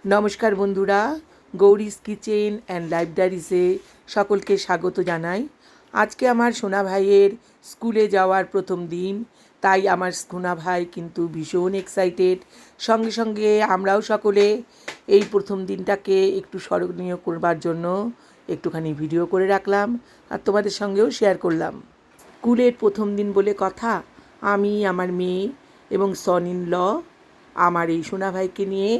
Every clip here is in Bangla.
নমস্কার বন্ধুরা, গৌরীস কিচেন অ্যান্ড লাইব্রেরিজে সকলকে স্বাগত জানাই। আজকে আমার সোনা ভাইয়ের স্কুলে যাওয়ার প্রথম দিন, তাই আমার সোনা ভাই কিন্তু ভীষণ এক্সাইটেড। সঙ্গে সঙ্গে আমরাও সকলে এই প্রথম দিনটাকে একটু স্মরণীয় করবার জন্য একটুখানি ভিডিও করে রাখলাম আর তোমাদের সঙ্গেও শেয়ার করলাম। স্কুলের প্রথম দিন বলে কথা, আমি, আমার মেয়ে এবং সন ইন ল আমার এই সোনা ভাইকে নিয়ে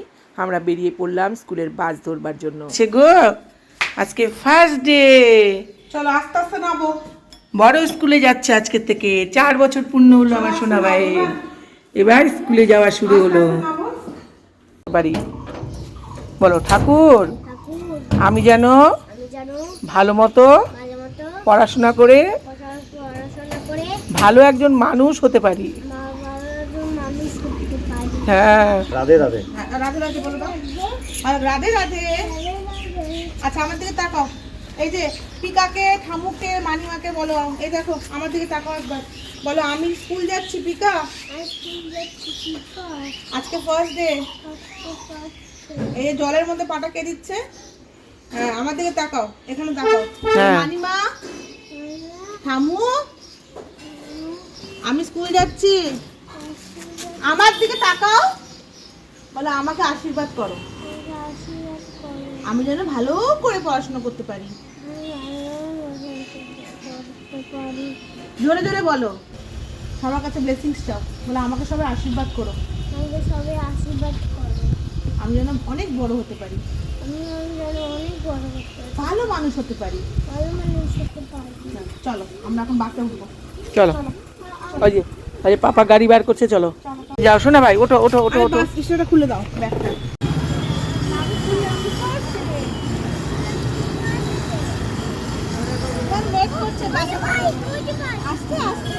আমরা বেরিয়ে পড়লাম স্কুলের বাস ধরবার জন্য। সে গো, আজকে ফার্স্ট ডে। চলো আস্তে আস্তে নামো। বড় স্কুলে যাচ্ছে আজকে থেকে, 4 বছর পূর্ণ হলো আমার সোনা ভাইয়ের। এবার স্কুলে যাওয়া শুরু হলো। বাড়ি বলো, ঠাকুর আমি যেন ভালো মতো পড়াশোনা করে ভালো একজন মানুষ হতে পারি। হ্যাঁ, রাধে রাধে। রাধে রাধে বলো দাও। রাধে রাধে। আচ্ছা আমার দিকে তাকাও। এই যে পিকাকে, ঠামুকে, মানিমাকে বলো, এই দেখো আমার দিকে তাকাও একবার। বলো আমি স্কুল যাচ্ছি পিকা। আজকে ফার্স্ট ডে। এই জলের মধ্যে পাটা কে দিচ্ছে? হ্যাঁ আমার দিকে তাকাও, এখানে তাকাও। মানিমা, ঠামু, আমি স্কুল যাচ্ছি। আমার দিকে তাকাও, বলো আমাকে আশীর্বাদ করো, আমি যেন ভালো করে পড়াশোনা করতে পারি। জোরে জোরে বলো, সবার কাছে ব্লেসিংস চাও, বলো আমাকে সবাই আশীর্বাদ করো, আমি যেন অনেক বড় হতে পারি, ভালো মানুষ হতে পারি। চলো আমরা এখন বাসে উঠবো। চলো। ওই যে পাপা গাড়ি বার করছে, চলো যাও শোনা ভাই, ওঠো ওঠো ওঠো ওঠো। বাস স্টেশনটা খুলে দাও ব্যাগটা। আস্তে আস্তে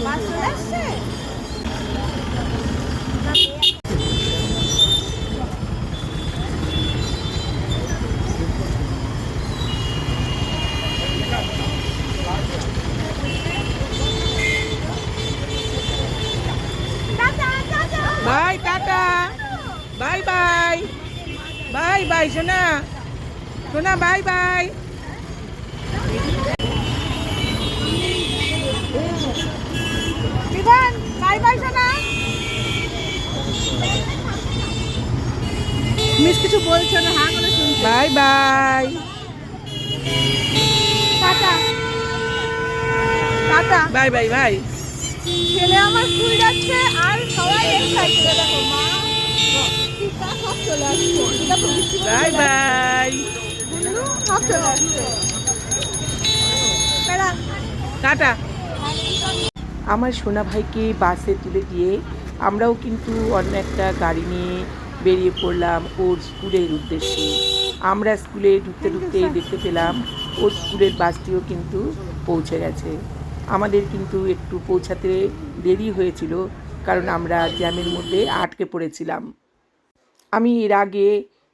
বাস চলে আসছে। Bye, tata, bye bye, bye bye সোনা, সোনা bye bye. Bidhan bye bye সোনা। মিস কিছু বলছো না, হ্যাঁ করে শুনছি। Bye bye, tata tata. Bye bye bye. ছেলে আমার স্কুল যাচ্ছে আর সবাই এক্সাইটেড। দেখো মা পিতা সব চলে আসছে। পিতা তো বৃষ্টি বলে বাই বাই, গুল্লু সব চলে আসছে। Tata tata. আমার সোনা ভাইকে বাসে তুলে দিয়ে আমরাও কিন্তু অন্য একটা গাড়ি নিয়ে বেরিয়ে পড়লাম ওর স্কুলের উদ্দেশ্যে। আমরা স্কুলে ঢুকতে ঢুকতেই দেখতে পেলাম ওর স্কুলের বাসটিও কিন্তু পৌঁছে গেছে। আমাদের কিন্তু একটু পৌঁছাতে দেরি হয়েছিল, কারণ আমরা জ্যামের মধ্যে আটকে পড়েছিলাম। আমি এর আগে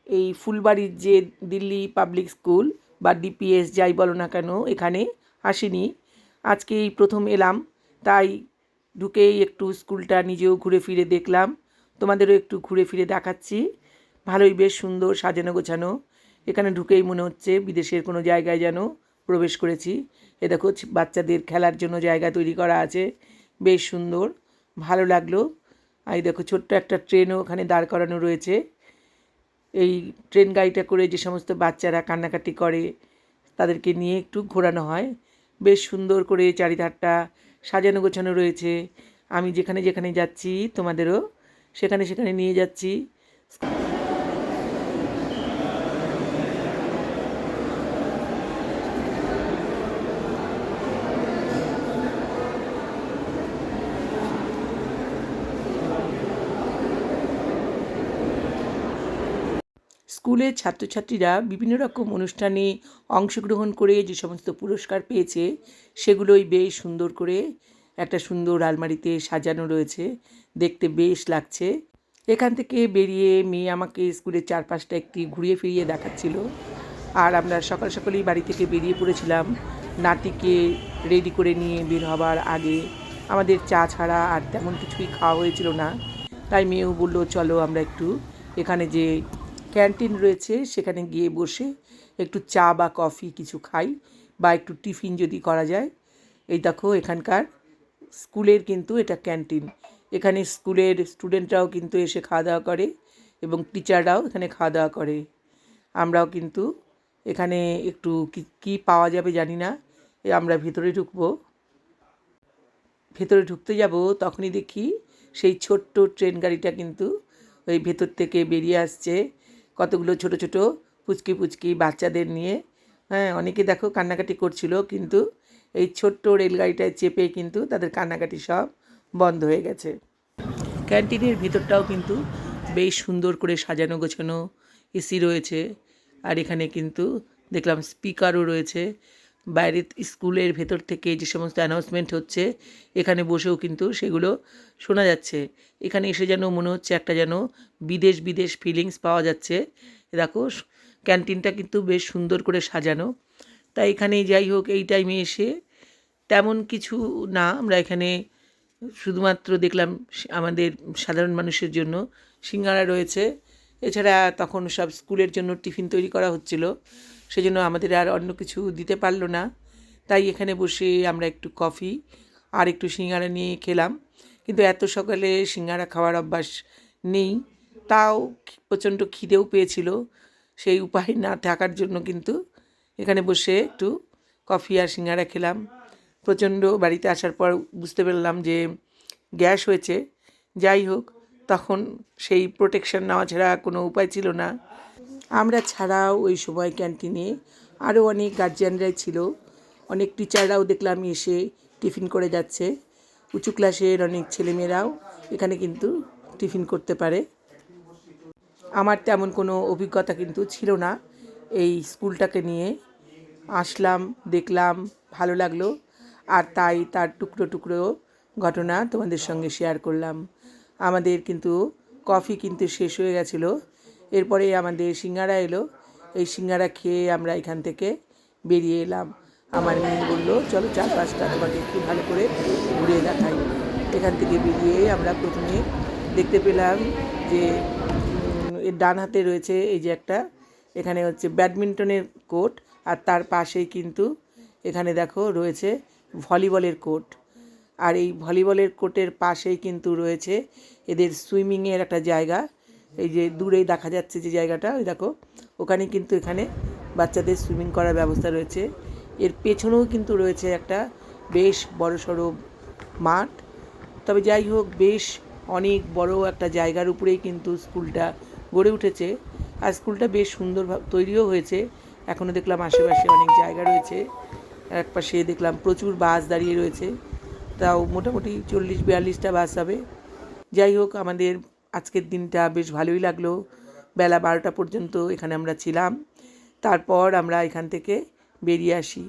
এই ফুলবাড়ির যে দিল্লি পাবলিক স্কুল বা ডিপিএস যাই বলো না কেন, এখানে আসিনি। আজকে এই প্রথম এলাম, তাই ঢুকেই একটু স্কুলটা নিজেও ঘুরে ফিরে দেখলাম, তোমাদেরও একটু ঘুরে ফিরে দেখাচ্ছি। ভালোই বেশ সুন্দর সাজানো গোছানো। এখানে ঢুকেই মনে হচ্ছে বিদেশের কোনো জায়গায় যেন প্রবেশ করেছি। এ দেখো বাচ্চাদের খেলার জন্য জায়গা তৈরি করা আছে, বেশ সুন্দর, ভালো লাগলো। আর এই দেখো ছোট্ট একটা ট্রেনও ওখানে দাঁড় করানো রয়েছে। এই ট্রেন গাড়িটা করে যে সমস্ত বাচ্চারা কান্নাকাটি করে তাদেরকে নিয়ে একটু ঘোরানো হয়। বেশ সুন্দর করে চারিধারটা সাজানো গোছানো রয়েছে। আমি যেখানে যেখানে যাচ্ছি তোমাদেরও সেখানে সেখানে নিয়ে যাচ্ছি। স্কুলের ছাত্রছাত্রীরা বিভিন্ন রকম অনুষ্ঠানে অংশগ্রহণ করে যে সমস্ত পুরস্কার পেয়েছে সেগুলোই বেশ সুন্দর করে একটা সুন্দর আলমারিতে সাজানো রয়েছে, দেখতে বেশ লাগছে। এখান থেকে বেরিয়ে মেয়ে আমাকে স্কুলের চারপাশটা একটি ঘুরিয়ে ফিরিয়ে দেখাচ্ছিল। আর আমরা সকাল সকালেই বাড়ি থেকে বেরিয়ে পড়েছিলাম নাতিকে রেডি করে নিয়ে বের হবার আগে। আমাদের চা ছাড়া আর তেমন কিছুই খাওয়া হয়েছিল না, তাই মেয়েও বললো চলো আমরা একটু এখানে যে ক্যান্টিন রয়েছে সেখানে গিয়ে বসে একটু চা বা কফি কিছু খাই, বা একটু টিফিন যদি করা যায়। এই দেখো এখানকার স্কুলের কিন্তু এটা ক্যান্টিন। এখানে স্কুলের স্টুডেন্টরাও কিন্তু এসে খাওয়া দাওয়া করে এবং টিচাররাও এখানে খাওয়া দাওয়া করে। আমরাও কিন্তু এখানে একটু কী পাওয়া যাবে জানি না, আমরা ভেতরে ঢুকবো। ভেতরে ঢুকতে যাব তখনই দেখি সেই ছোট্ট ট্রেন গাড়িটা কিন্তু ওই ভেতর থেকে বেরিয়ে আসছে, কতগুলো ছোট ছোট পুচকি পুচকি বাচ্চাদের নিয়ে। হ্যাঁ, অনেকে দেখো কান্নাকাটি করছিল, কিন্তু এই ছোট্ট রেলগাড়িটায় চেপে কিন্তু তাদের কান্নাকাটি সব বন্ধ হয়ে গেছে। ক্যান্টিনের ভেতরটাও কিন্তু বেশ সুন্দর করে সাজানো গোছানো, এসি রয়েছে, আর এখানে কিন্তু দেখলাম স্পিকারও রয়েছে। বাইরে স্কুলের ভেতর থেকে যে সমস্ত অ্যানাউন্সমেন্ট হচ্ছে এখানে বসেও কিন্তু সেগুলো শোনা যাচ্ছে। এখানে এসে যেন মনে হচ্ছে একটা যেন বিদেশ বিদেশ ফিলিংস পাওয়া যাচ্ছে। দেখো ক্যান্টিনটা কিন্তু বেশ সুন্দর করে সাজানো। তাই এখানে যাই হোক এই টাইমে এসে তেমন কিছু না, আমরা এখানে শুধুমাত্র দেখলাম আমাদের সাধারণ মানুষের জন্য সিঙ্গারা রয়েছে। এছাড়া তখন সব স্কুলের জন্য টিফিন তৈরি করা হচ্ছিল, সেজন্য আমাদের আর অন্য কিছু দিতে পারলো না। তাই এখানে বসে আমরা একটু কফি আর একটু সিঙ্গারা নিয়ে খেলাম। কিন্তু এত সকালে সিঙ্গারা খাওয়ার অভ্যাস নেই, তাও প্রচণ্ড খিদেও পেয়েছিল। সেই উপায় না থাকার জন্য কিন্তু এখানে বসে একটু কফি আর সিঙ্গারা খেলাম। প্রচণ্ড বাড়িতে আসার পর বুঝতে পারলাম যে গ্যাস হয়েছে। যাই হোক, তখন সেই প্রোটেকশন নেওয়া ছাড়া কোনো উপায় ছিল না। আমরা ছাড়াও ওই সময় ক্যান্টিনে আরও অনেক গার্জিয়ানরাই ছিল, অনেক টিচাররাও দেখলাম এসে টিফিন করে যাচ্ছে। উঁচু ক্লাসের অনেক ছেলেমেয়েরাও এখানে কিন্তু টিফিন করতে পারে। আমার তেমন কোনো অভিজ্ঞতা কিন্তু ছিল না এই স্কুলটাকে নিয়ে। আসলাম, দেখলাম, ভালো লাগলো, আর তাই তার টুকরো টুকরো ঘটনা তোমাদের সঙ্গে শেয়ার করলাম। আমাদের কিন্তু কফি কিন্তু শেষ হয়ে গেছিলো, এরপরে আমাদের সিঙ্গারা এলো। এই সিঙ্গারা খেয়ে আমরা এখান থেকে বেরিয়ে এলাম। আমার মেয়ে বললো চলো চারপাশটা তোমাকে একটু ভালো করে ঘুরিয়ে দেখাই। এখান থেকে বেরিয়ে আমরা প্রথমে দেখতে পেলাম যে এর ডান হাতে রয়েছে এই যে একটা, এখানে হচ্ছে ব্যাডমিন্টনের কোর্ট, আর তার পাশেই কিন্তু এখানে দেখো রয়েছে ভলিবলের কোর্ট। আর এই ভলিবলের কোর্টের পাশেই কিন্তু রয়েছে এদের সুইমিংয়ের একটা জায়গা। এই যে দূরেই দেখা যাচ্ছে যে জায়গাটা, ওই দেখো ওখানে কিন্তু এখানে বাচ্চাদের সুইমিং করার ব্যবস্থা রয়েছে। এর পেছনেও কিন্তু রয়েছে একটা বেশ বড়সড় মাঠ। তবে যাই হোক, বেশ অনেক বড় একটা জায়গার উপরেই কিন্তু স্কুলটা গড়ে উঠেছে, আর স্কুলটা বেশ সুন্দরভাবে তৈরিও হয়েছে। এখনও দেখলাম আশেপাশে অনেক জায়গা রয়েছে, এক পাশে দেখলাম প্রচুর বাস দাঁড়িয়ে রয়েছে, তাও মোটামুটি 40-42টা বাস হবে। যাই হোক, আমাদের আজকের দিনটা বেশ ভালোই লাগলো। বেলা 12টা পর্যন্ত এখানে আমরা ছিলাম, তারপর আমরা এখান থেকে বেরিয়ে আসি।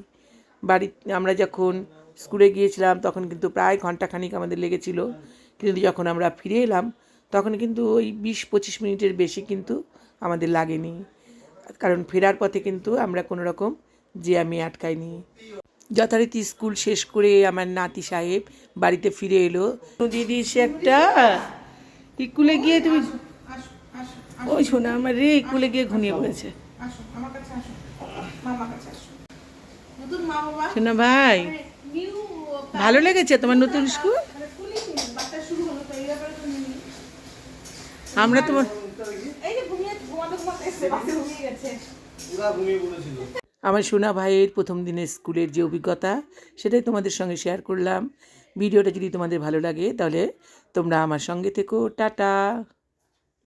আমরা যখন স্কুলে গিয়েছিলাম তখন কিন্তু প্রায় ঘন্টাখানিক আমাদের লেগেছিল, কিন্তু যখন আমরা ফিরে এলাম তখন কিন্তু ওই 20-25 মিনিটের বেশি কিন্তু আমাদের লাগেনি, কারণ ফেরার পথে কিন্তু আমরা কোনো রকম জ্যামে আটকাইনি। যথারীতি স্কুল শেষ করে আমার নাতি সাহেব বাড়িতে ফিরে এলো। দিদি সে একটা স্কুলে গিয়ে তুমি ওই শোনা আমার রে স্কুলে গিয়ে ঘুমিয়ে পড়েছে। শোনা ভাই, ভালো লেগেছে তোমার নতুন স্কুল? আমরা তোমার আমার সোনা ভাইয়ের প্রথম দিনের স্কুলের যে অভিজ্ঞতা সেটাই তোমাদের সঙ্গে শেয়ার করলাম। ভিডিওটা যদি তোমাদের ভালো লাগে তাহলে তোমরা আমার সঙ্গে থেকো। টাটা।